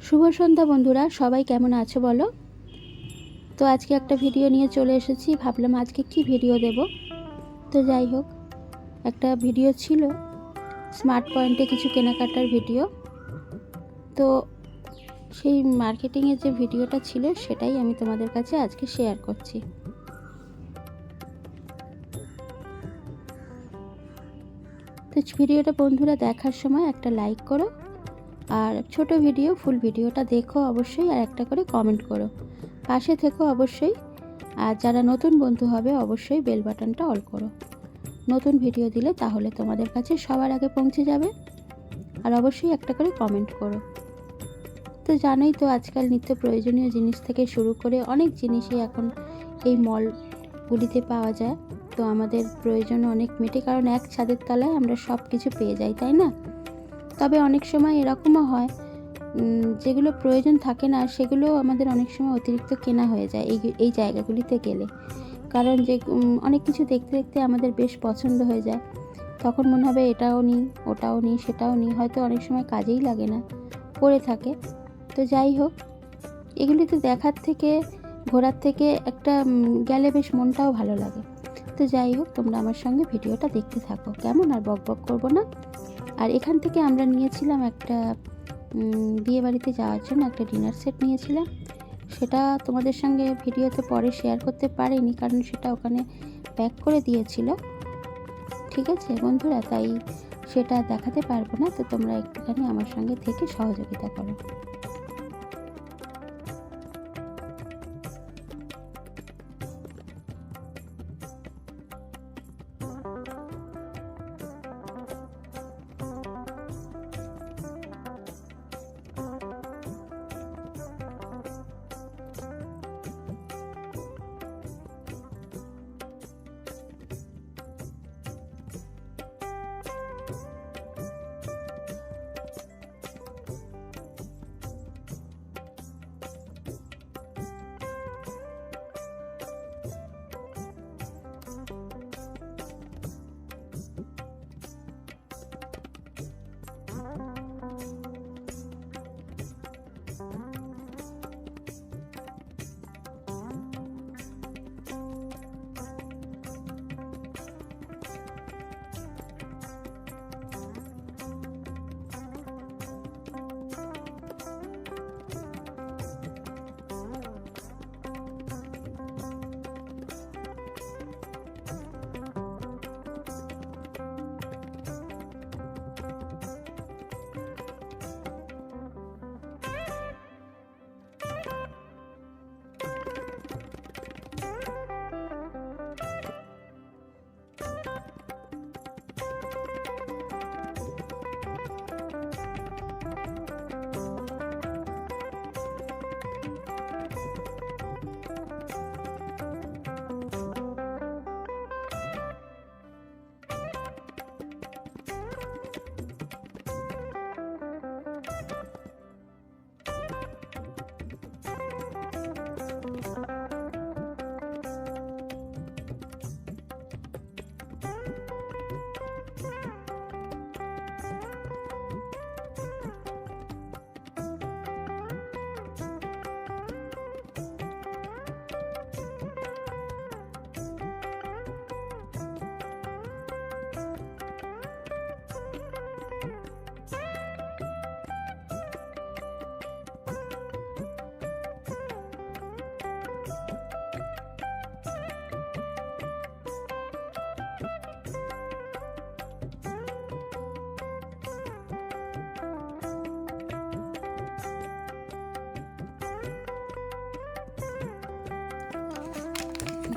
শুভ সন্ধ্যা বন্ধুরা, সবাই কেমন আছো বলো। তো আজকে একটা ভিডিও নিয়ে চলে এসেছি, ভাবলাম আজকে কি ভিডিও দেব। তো যাই হোক, একটা ভিডিও ছিল স্মার্ট পয়েন্টে কিছু কেনাকাটার ভিডিও। তো সেই মার্কেটিংয়ের যে ভিডিওটা ছিল সেটাই আমি তোমাদের কাছে আজকে শেয়ার করছি। তো ভিডিওটা বন্ধুরা দেখার সময় একটা লাইক করো, আর ছোট ভিডিও ফুল ভিডিওটা দেখো অবশ্যই, আর একটা করে কমেন্ট করো, পাশে থেকো অবশ্যই। আর যারা নতুন বন্ধু হবে অবশ্যই বেল বাটনটা অল করো, নতুন ভিডিও দিলে তাহলে তোমাদের কাছে সবার আগে পৌঁছে যাবে। আর অবশ্যই একটা করে কমেন্ট করো। তো জানোই তো, আজকাল নিত্য প্রয়োজনীয় জিনিস থেকে শুরু করে অনেক জিনিসই এখন এই মলগুলিতে পাওয়া যায়। তো আমাদের প্রয়োজন অনেক মেটে, কারণ এক ছাদের তলায় আমরা সব কিছু পেয়ে যাই, তাই না? তবে অনেক সময় এরকমও হয় যেগুলো প্রয়োজন থাকে না, সেগুলো আমাদের অনেক সময় অতিরিক্ত কেনা হয়ে যায় এই জায়গাগুলিতে গেলে। কারণ যে অনেক কিছু দেখতে দেখতে আমাদের বেশ পছন্দ হয়ে যায়, তখন মনে হবে এটাও নিই, ওটাও নিই, সেটাও নিই, হয়তো অনেক সময় কাজেই লাগে না, পড়ে থাকে। তো যাই হোক, এগুলিতে দেখার থেকে ঘোরার থেকে একটা গেলে বেশ মনটাও ভালো লাগে। তো যাই হোক, তোমরা আমার সঙ্গে ভিডিওটা দেখতে থাকো কেমন, আর বক বক করবো না। আর এখান থেকে আমরা নিয়েছিলাম একটা বিয়ে বাড়িতে যাওয়ার জন্য একটা ডিনার সেট নিয়েছিলাম। সেটা তোমাদের সঙ্গে ভিডিওতে পরে শেয়ার করতে পারিনি, কারণ সেটা ওখানে প্যাক করে দিয়েছিল, ঠিক আছে বন্ধুরা, তাই সেটা দেখাতে পারবো না। তো তোমরা একটুখানি আমার সঙ্গে থেকে সহযোগিতা করো।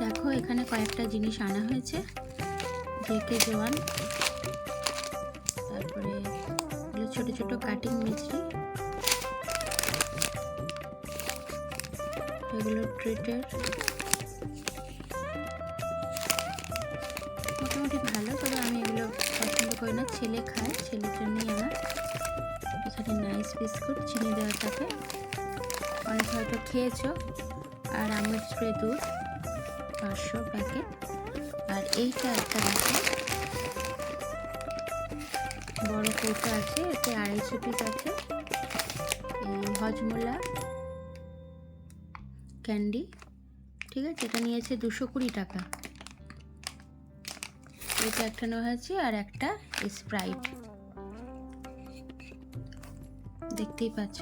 দেখো, এখানে কয়েকটা জিনিস আনা হয়েছে, জেকে জোয়ান, তারপরে ছোট ছোট কাটিং মিষ্টি, এগুলো ট্রিটের, মোটামুটি ভালো, তবে আমি এগুলো পছন্দ করি না, ছেলে খায়, ছেলের জন্যই আনা। এখানে নাইস বিস্কুট, চিনি দেওয়া থাকে, অনেক হয়তো খেয়েছো। আর আমুল স্প্রে দুধ 500 প্যাকেট। আর এইটা একটা আছে, বড় কৌটা আছে, এতে 250 পিস আছে। এই হজমোলা ক্যান্ডি, ঠিক আছে, এটা নিয়েছে 220 টাকা। এটা একটা নেওয়া হয়েছে, আর একটা স্প্রাইট, দেখতেই পাচ্ছ।